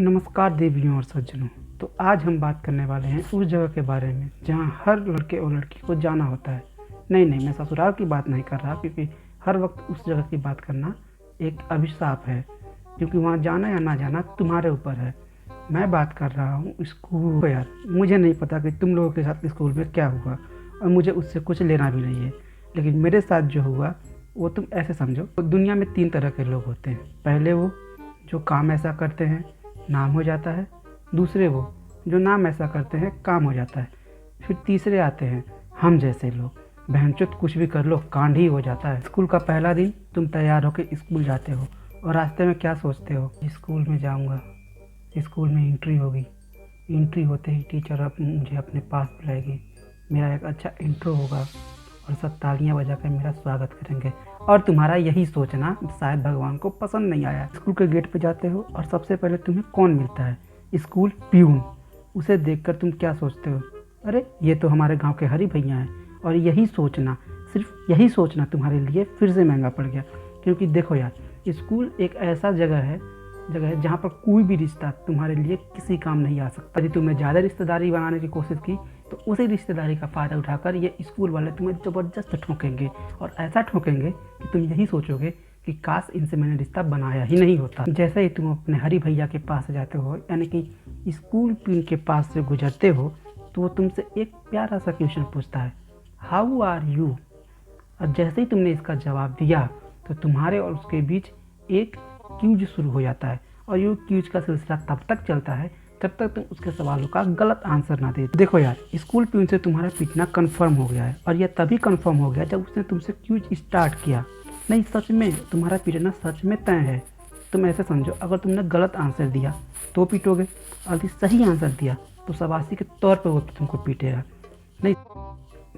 नमस्कार देवियों और सज्जनों। तो आज हम बात करने वाले हैं उस जगह के बारे में जहां हर लड़के और लड़की को जाना होता है। नहीं, मैं ससुराल की बात नहीं कर रहा, क्योंकि हर वक्त उस जगह की बात करना एक अभिशाप है, क्योंकि वहां जाना या ना जाना तुम्हारे ऊपर है। मैं बात कर रहा हूँ स्कूल। यार, मुझे नहीं पता कि तुम लोगों के साथ स्कूल में क्या हुआ, और मुझे उससे कुछ लेना भी नहीं है, लेकिन मेरे साथ जो हुआ वो तुम ऐसे समझो। तो दुनिया में 3 तरह के लोग होते हैं। पहले वो जो काम ऐसा करते हैं नाम हो जाता है, दूसरे वो जो नाम ऐसा करते हैं काम हो जाता है, फिर तीसरे आते हैं हम जैसे लोग। बहनचोद कुछ भी कर लो कांड ही हो जाता है। स्कूल का पहला दिन, तुम तैयार होकर स्कूल जाते हो और रास्ते में क्या सोचते हो? स्कूल में जाऊंगा, स्कूल में एंट्री होगी, एंट्री होते ही टीचर मुझे अपने पास बुलाएगी, मेरा एक अच्छा इंट्रो होगा और सब तालियां बजाकर मेरा स्वागत करेंगे। और तुम्हारा यही सोचना शायद भगवान को पसंद नहीं आया। स्कूल के गेट पे जाते हो और सबसे पहले तुम्हें कौन मिलता है? School peon. उसे देखकर तुम क्या सोचते हो? अरे ये तो हमारे गांव के हरी भैया हैं। और यही सोचना, सिर्फ यही सोचना तुम्हारे लिए फिर से महंगा पड़ गया। क्योंकि देखो यार, स्कूल एक ऐसा जगह है जहाँ पर कोई भी रिश्ता तुम्हारे लिए किसी काम नहीं आ सकता। यदि तुमने ज़्यादा रिश्तेदारी बनाने की कोशिश की तो उसी रिश्तेदारी का फ़ायदा उठाकर ये स्कूल वाले तुम्हें ज़बरदस्त ठोकेंगे, और ऐसा ठोकेंगे कि तुम यही सोचोगे कि काश इनसे मैंने रिश्ता बनाया ही नहीं होता। जैसे ही तुम अपने हरी भैया के पास जाते हो, यानी कि स्कूल पिन के पास से गुजरते हो, तो वो तुमसे एक प्यारा सा क्वेश्चन पूछता है, हाउ आर यू? और जैसे ही तुमने इसका जवाब दिया तो तुम्हारे और उसके बीच एक क्यूज शुरू हो जाता है, और ये क्यूज का सिलसिला तब तक चलता है जब तक तुम उसके सवालों का गलत आंसर ना दे। देखो यार, स्कूल प्यून से तुम्हारा पिटना कंफर्म हो गया है, और यह तभी कंफर्म हो गया जब उसने तुमसे क्यूज स्टार्ट किया। नहीं, सच में तुम्हारा पिटना सच में तय है। तुम ऐसे समझो, अगर तुमने गलत आंसर दिया तो पीटोगे, और यदि सही आंसर दिया तो शाबाशी के तौर पर वो तुमको पीटेगा। नहीं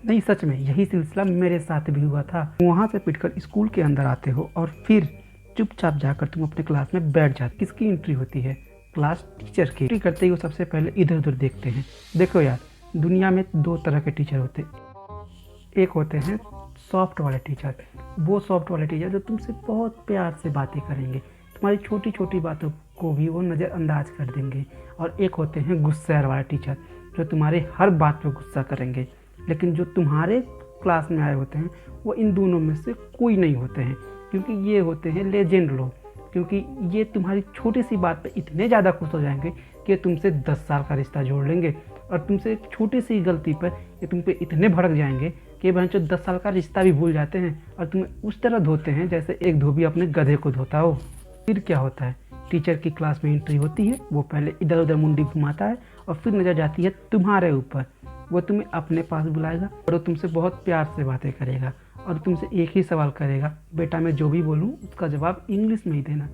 नहीं, सच में यही सिलसिला मेरे साथ भी हुआ था। वहाँ से पिटकर स्कूल के अंदर आते हो और फिर चुपचाप जाकर तुम अपने क्लास में बैठ जाते। किसकी एंट्री होती है? क्लास टीचर की। एंट्री करते ही वो सबसे पहले इधर उधर देखते हैं। देखो यार, दुनिया में 2 तरह के टीचर होते हैं। एक होते हैं सॉफ्ट वाले टीचर, वो सॉफ्ट वाले टीचर जो तुमसे बहुत प्यार से बातें करेंगे, तुम्हारी छोटी छोटी बातों को भी वो नज़रअंदाज कर देंगे। और एक होते हैं गुस्सैर वाले टीचर, जो तुम्हारे हर बात पर गुस्सा करेंगे। लेकिन जो तुम्हारे क्लास में आए होते हैं वो इन दोनों में से कोई नहीं होते हैं, क्योंकि ये होते हैं लेजेंड लोग। क्योंकि ये तुम्हारी छोटी सी बात पे इतने ज़्यादा खुश हो जाएंगे कि तुमसे 10 साल का रिश्ता जोड़ लेंगे, और तुमसे छोटी सी गलती पर ये तुम पे इतने भड़क जाएंगे कि बहन 10 साल का रिश्ता भी भूल जाते हैं, और तुम्हें उस तरह धोते हैं जैसे एक धोबी अपने गधे को धोता हो। फिर क्या होता है? टीचर की क्लास में एंट्री होती है, वो पहले इधर उधर मुंडी घुमाता है और फिर नज़र जाती है तुम्हारे ऊपर। वो तुम्हें अपने पास बुलाएगा और वो तुमसे बहुत प्यार से बातें करेगा, और तुमसे एक ही सवाल करेगा, बेटा मैं जो भी बोलूँ उसका जवाब इंग्लिश में ही देना।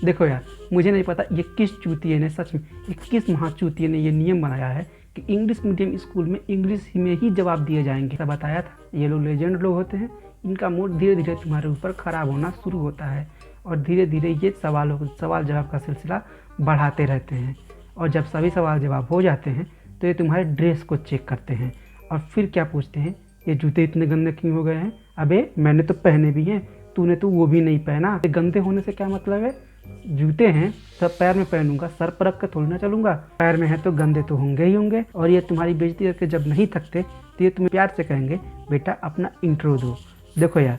देखो यार, मुझे नहीं पता ये किस चूतिए ने, सच में ये किस महाचूतिए ने ये नियम बनाया है कि इंग्लिश मीडियम स्कूल में इंग्लिश में ही जवाब दिए जाएंगे। ऐसा बताया था। ये लोग लेजेंड लोग होते हैं। इनका मूड धीरे धीरे तुम्हारे ऊपर ख़राब होना शुरू होता है, और धीरे धीरे ये सवाल जवाब का सिलसिला बढ़ाते रहते हैं। और जब सभी सवाल जवाब हो जाते हैं तो ये तुम्हारे ड्रेस को चेक करते हैं, और फिर क्या पूछते हैं, ये जूते इतने गंदे क्यों हो गए हैं? अबे मैंने तो पहने भी हैं, तूने तो वो भी नहीं पहना। गंदे होने से क्या मतलब है? जूते हैं सब पैर में पहनूंगा, सर पर रख कर थोड़ी ना चलूंगा। पैर में है तो गंदे तो होंगे ही होंगे। और ये तुम्हारी बेइज्जती करके जब नहीं थकते तो ये तुम्हें प्यार से कहेंगे, बेटा अपना इंट्रो दो। देखो यार,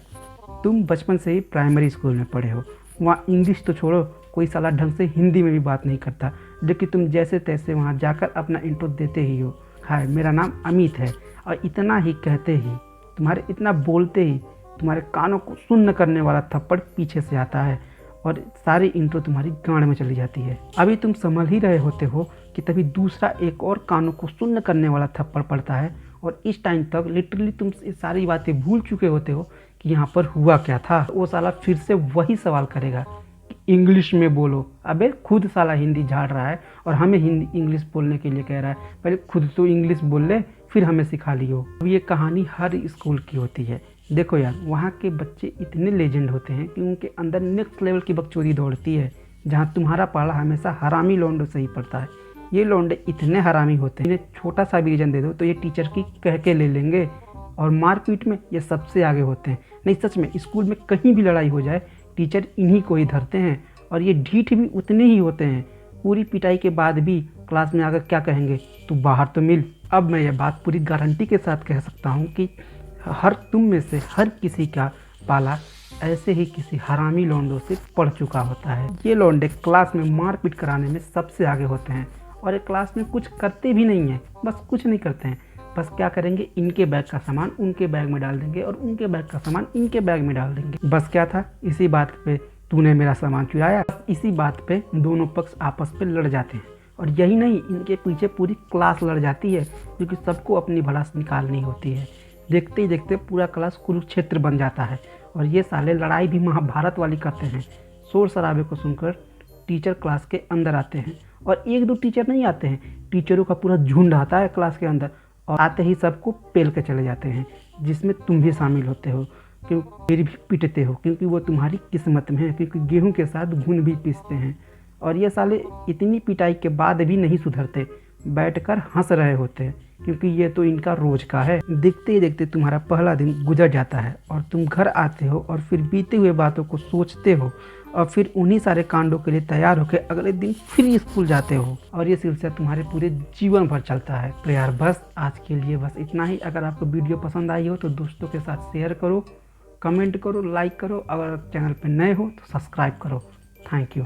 तुम बचपन से ही प्राइमरी स्कूल में पढ़े हो, वहाँ इंग्लिश तो छोड़ो, कोई साला ढंग से हिंदी में भी बात नहीं करता, लेकिन तुम जैसे तैसे वहाँ जाकर अपना इंट्रो देते ही हो। हाय मेरा नाम अमित है। और इतना ही कहते ही, तुम्हारे इतना बोलते ही तुम्हारे कानों को सुन्न करने वाला थप्पड़ पीछे से आता है, और सारी इंट्रो तुम्हारी गांड में चली जाती है। अभी तुम समझ ही रहे होते हो कि तभी दूसरा एक और कानों को सुन्न करने वाला थप्पड़ पड़ता है, और इस टाइम तक लिटरली तुम सारी बातें भूल चुके होते हो कि यहाँ पर हुआ क्या था। वो साला फिर से वही सवाल करेगा कि इंग्लिश में बोलो। अबे खुद साला हिंदी झाड़ रहा है और हमें हिंदी इंग्लिश बोलने के लिए कह रहा है। पहले खुद तो इंग्लिश बोल ले, फिर हमें सिखा लियो। अब ये कहानी हर स्कूल की होती है। देखो यार, वहाँ के बच्चे इतने लेजेंड होते हैं कि उनके अंदर नेक्स्ट लेवल की बकचोदी दौड़ती है, जहाँ तुम्हारा पाला हमेशा हरामी लोंडो से ही पड़ता है। ये लोंडे इतने हरामी होते हैं, इन्हें छोटा सा भी रीजन दे दो तो ये टीचर की कह के ले लेंगे, और मारपीट में ये सबसे आगे होते हैं। नहीं, सच में स्कूल में कहीं भी लड़ाई हो जाए टीचर इन्हीं को ही धरते हैं, और ये ढीठ भी उतने ही होते हैं। पूरी पिटाई के बाद भी क्लास में आकर क्या कहेंगे, तू बाहर तो मिल। अब मैं ये बात पूरी गारंटी के साथ कह सकता हूँ कि तुम में से हर किसी का पाला ऐसे ही किसी हरामी लौंडों से पड़ चुका होता है। ये लौंडे क्लास में मारपीट कराने में सबसे आगे होते हैं और ये क्लास में कुछ करते भी नहीं हैं, बस कुछ नहीं करते हैं। बस क्या करेंगे, इनके बैग का सामान उनके बैग में डाल देंगे और उनके बैग का सामान इनके बैग में डाल देंगे। बस क्या था, इसी बात पे तूने मेरा सामान चुराया, इसी बात पे दोनों पक्ष आपस में लड़ जाते हैं। और यही नहीं, इनके पीछे पूरी क्लास लड़ जाती है, क्योंकि सबको अपनी भड़ास निकालनी होती है। देखते ही देखते पूरा क्लास कुरुक्षेत्र बन जाता है और ये साले लड़ाई भी महाभारत वाली करते हैं। शोर शराबे को सुनकर टीचर क्लास के अंदर आते हैं और एक दो टीचर नहीं आते हैं, टीचरों का पूरा झुंड आता है क्लास के अंदर और आते ही सबको पेल के चले जाते हैं, जिसमें तुम भी शामिल होते हो। क्यों फिर भी पीटते हो, क्योंकि वो तुम्हारी किस्मत में है, क्योंकि गेहूं के साथ घुन भी पीसते हैं। और ये साले इतनी पिटाई के बाद भी नहीं सुधरते, बैठकर हंस रहे होते हैं, क्योंकि ये तो इनका रोज का है। देखते ही देखते तुम्हारा पहला दिन गुजर जाता है और तुम घर आते हो और फिर बीते हुए बातों को सोचते हो और फिर उन्हीं सारे कांडों के लिए तैयार होकर अगले दिन फिर स्कूल जाते हो और ये सिलसिला तुम्हारे पूरे जीवन भर चलता है। तो यार बस आज के लिए बस इतना ही। अगर आपको वीडियो पसंद आई हो तो दोस्तों के साथ शेयर करो, कमेंट करो, लाइक करो। अगर चैनल पर नए हो तो सब्सक्राइब करो। Thank you.